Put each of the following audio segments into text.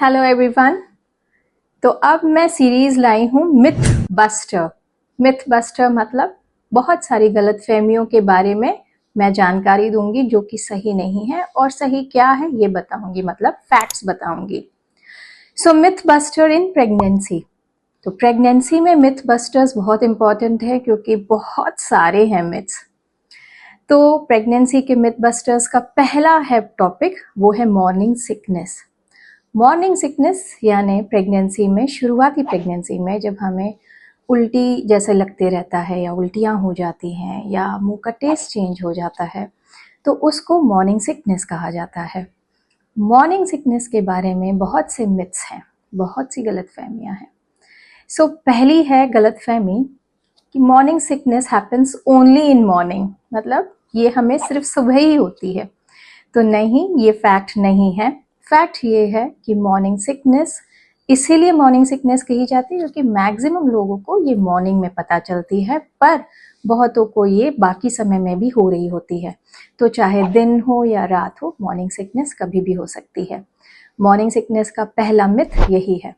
Hello everyone. तो अब मैं सीरीज लाई हूँ मिथ बस्टर। मिथ बस्टर मतलब बहुत सारी गलतफहमियों के बारे में मैं जानकारी दूंगी जो कि सही नहीं है, और सही क्या है ये बताऊंगी, मतलब फैक्ट्स बताऊंगी। सो मिथ बस्टर इन प्रेगनेंसी। तो प्रेगनेंसी में मिथ बस्टर्स बहुत इंपॉर्टेंट है क्योंकि बहुत सारे हैं मिथ्स। तो प्रेगनेंसी के मिथ बस्टर्स का पहला है टॉपिक, वो है मॉर्निंग सिकनेस। मॉर्निंग सिकनेस यानी प्रेगनेंसी में, शुरुआती प्रेगनेंसी में जब हमें उल्टी जैसे लगते रहता है या उल्टियाँ हो जाती हैं या मुंह का टेस्ट चेंज हो जाता है, तो उसको मॉर्निंग सिकनेस कहा जाता है। मॉर्निंग सिकनेस के बारे में बहुत से मिथ्स हैं, बहुत सी गलतफहमियां हैं। सो पहली है गलतफहमी कि morning sickness happens only in morning, मतलब ये हमें सिर्फ सुबह ही होती है। तो नहीं, ये फैक्ट नहीं है। फैक्ट ये है कि मॉर्निंग सिकनेस इसीलिए मॉर्निंग सिकनेस कही जाती है क्योंकि मैक्सिमम लोगों को ये मॉर्निंग में पता चलती है, पर बहुतों को ये बाकी समय में भी हो रही होती है। तो चाहे दिन हो या रात हो, मॉर्निंग सिकनेस कभी भी हो सकती है। मॉर्निंग सिकनेस का पहला मिथ यही है।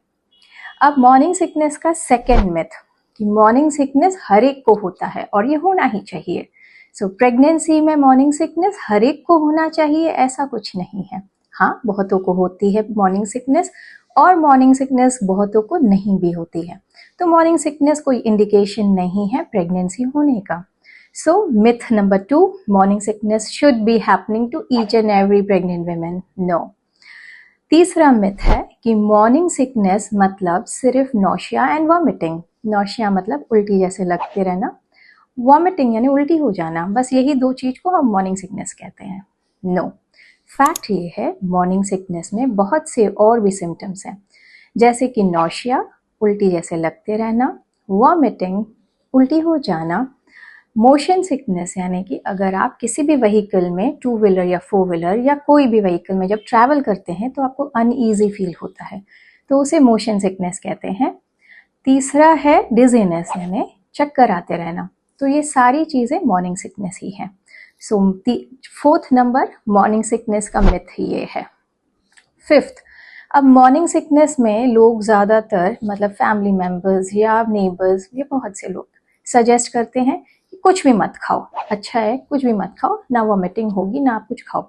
अब मॉर्निंग सिकनेस का सेकेंड मिथ कि मॉर्निंग सिकनेस हर एक को होता है और ये होना ही चाहिए। सो प्रेगनेंसी में मॉर्निंग सिकनेस हर एक को होना चाहिए, ऐसा कुछ नहीं है। हाँ, बहुतों को होती है मॉर्निंग सिकनेस, और मॉर्निंग सिकनेस बहुतों को नहीं भी होती है। तो मॉर्निंग सिकनेस कोई इंडिकेशन नहीं है प्रेगनेंसी होने का। So myth number 2, morning sickness should be happening to each and every pregnant women. No. तीसरा मिथ है कि मॉर्निंग सिकनेस मतलब सिर्फ नौशिया एंड वॉमिटिंग। नौशिया मतलब उल्टी जैसे लगते रहना, वॉमिटिंग यानी उल्टी हो जाना, बस यही दो चीज को हम मॉर्निंग सिकनेस कहते हैं। नो। फैक्ट ये है मॉर्निंग सिकनेस में बहुत से और भी सिम्टम्स हैं, जैसे कि नौशिया उल्टी जैसे लगते रहना, वॉमिटिंग उल्टी हो जाना, मोशन सिकनेस यानी कि अगर आप किसी भी व्हीकल में, टू व्हीलर या फोर व्हीलर या कोई भी व्हीकल में जब ट्रैवल करते हैं तो आपको अनईजी फील होता है, तो उसे मोशन सिकनेस कहते हैं। तीसरा है डिजीनेस यानी चक्कर आते रहना। तो ये सारी चीजें मॉर्निंग सिकनेस ही हैं। सो फोर्थ नंबर मॉर्निंग सिकनेस का मिथ ये है। फिफ्थ, अब मॉर्निंग सिकनेस में लोग ज़्यादातर, मतलब फैमिली मेम्बर्स या नेबर्स, ये बहुत से लोग सजेस्ट करते हैं कि कुछ भी मत खाओ, अच्छा है कुछ भी मत खाओ, ना वॉमिटिंग होगी ना आप कुछ खाओ।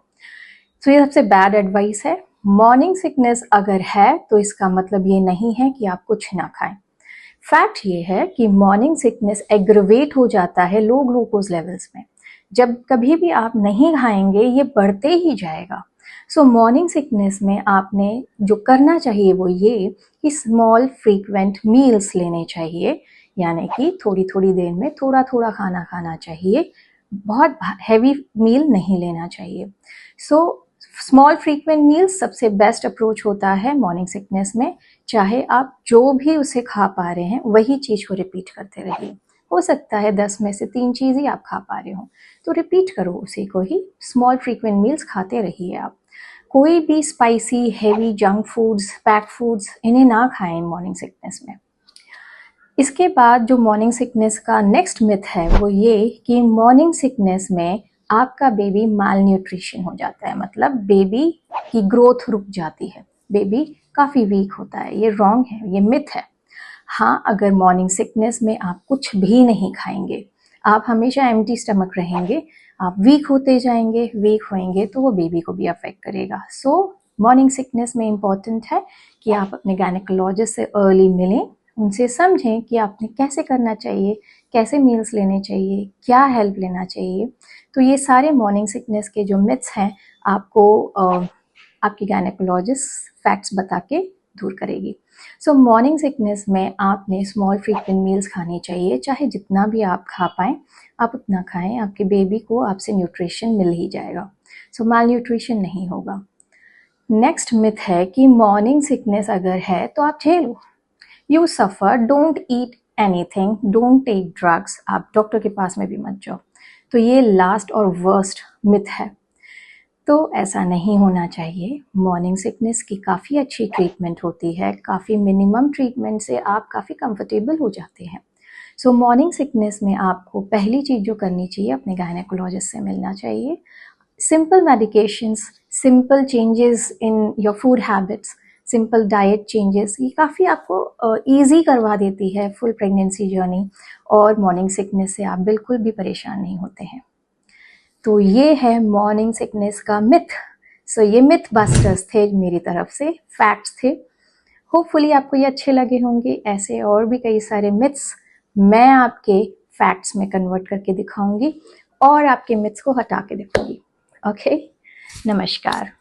तो ये सबसे बैड एडवाइस है। मॉर्निंग सिकनेस अगर है तो इसका मतलब ये नहीं है कि आप कुछ ना खाएं। फैक्ट ये है कि मॉर्निंग सिकनेस एग्रवेट हो जाता है लो ग्लूकोज लेवल्स में। जब कभी भी आप नहीं खाएंगे ये बढ़ते ही जाएगा। सो मॉर्निंग सिकनेस में आपने जो करना चाहिए वो ये कि स्मॉल फ्रीक्वेंट मील्स लेने चाहिए, यानी कि थोड़ी थोड़ी देर में थोड़ा थोड़ा खाना खाना चाहिए, बहुत हैवी मील नहीं लेना चाहिए। सो स्मॉल फ्रीक्वेंट मील्स सबसे बेस्ट अप्रोच होता है मॉर्निंग सिकनेस में। चाहे आप जो भी उसे खा पा रहे हैं वही चीज को रिपीट करते रहिए। हो सकता है 10 में से 3 चीज ही आप खा पा रहे हो, तो रिपीट करो उसी को ही, स्मॉल फ्रीक्वेंट मील्स खाते रहिए आप। कोई भी spicy heavy junk foods, pack foods, इन्हें ना खाएं मॉर्निंग सिकनेस में। इसके बाद जो मॉर्निंग सिकनेस का नेक्स्ट मिथ है वो ये कि मॉर्निंग सिकनेस में आपका बेबी माल न्यूट्रिशन हो जाता है, मतलब बेबी की ग्रोथ रुक जाती है, बेबी काफ़ी वीक होता है। ये रॉन्ग है, ये मिथ है। हाँ, अगर मॉर्निंग सिकनेस में आप कुछ भी नहीं खाएंगे, आप हमेशा एम्प्टी स्टमक रहेंगे, आप वीक होते जाएंगे, वीक होएंगे तो वो बेबी को भी अफेक्ट करेगा। सो मॉर्निंग सिकनेस में इम्पॉर्टेंट है कि आप अपने गायनेकोलॉजिस्ट से अर्ली मिलें, उनसे समझें कि आपने कैसे करना चाहिए, कैसे मील्स लेने चाहिए, क्या हेल्प लेना चाहिए। तो ये सारे मॉर्निंग सिकनेस के जो मिथ्स हैं आपको आपकी गायनेकोलॉजिस्ट फैक्ट्स बता के दूर करेगी। सो मॉर्निंग सिकनेस में आपने स्मॉल फ्रीक्वेंट मील्स खानी चाहिए, चाहे जितना भी आप खा पाएँ आप उतना खाएं, आपके बेबी को आपसे न्यूट्रिशन मिल ही जाएगा। सो माल न्यूट्रिशन नहीं होगा। नेक्स्ट मिथ है कि मॉर्निंग सिकनेस अगर है तो आप झेलो, you suffer, don't eat anything, don't take drugs, आप डॉक्टर के पास में भी मत जाओ। तो ये लास्ट और वर्स्ट मिथ है। तो ऐसा नहीं होना चाहिए। मॉर्निंग सिकनेस की काफ़ी अच्छी ट्रीटमेंट होती है, काफ़ी मिनिमम ट्रीटमेंट से आप काफ़ी कंफर्टेबल हो जाते हैं। सो मॉर्निंग सिकनेस में आपको पहली चीज़ जो करनी चाहिए, अपने गायनेकोलॉजिस्ट से मिलना चाहिए। Simple medications, simple changes in your food habits, simple diet changes, ये काफ़ी आपको ईजी करवा देती है फुल प्रेगनेंसी जर्नी, और मॉर्निंग सिकनेस से आप बिल्कुल भी परेशान नहीं होते हैं। तो ये है मॉर्निंग सिकनेस का मिथ। सो ये मिथ बस्टर्स थे मेरी तरफ से, फैक्ट्स थे। होपफुली आपको ये अच्छे लगे होंगे। ऐसे और भी कई सारे मिथ्स मैं आपके फैक्ट्स में कन्वर्ट करके दिखाऊंगी और आपके मिथ्स को हटा के दिखाऊंगी। ओके, नमस्कार।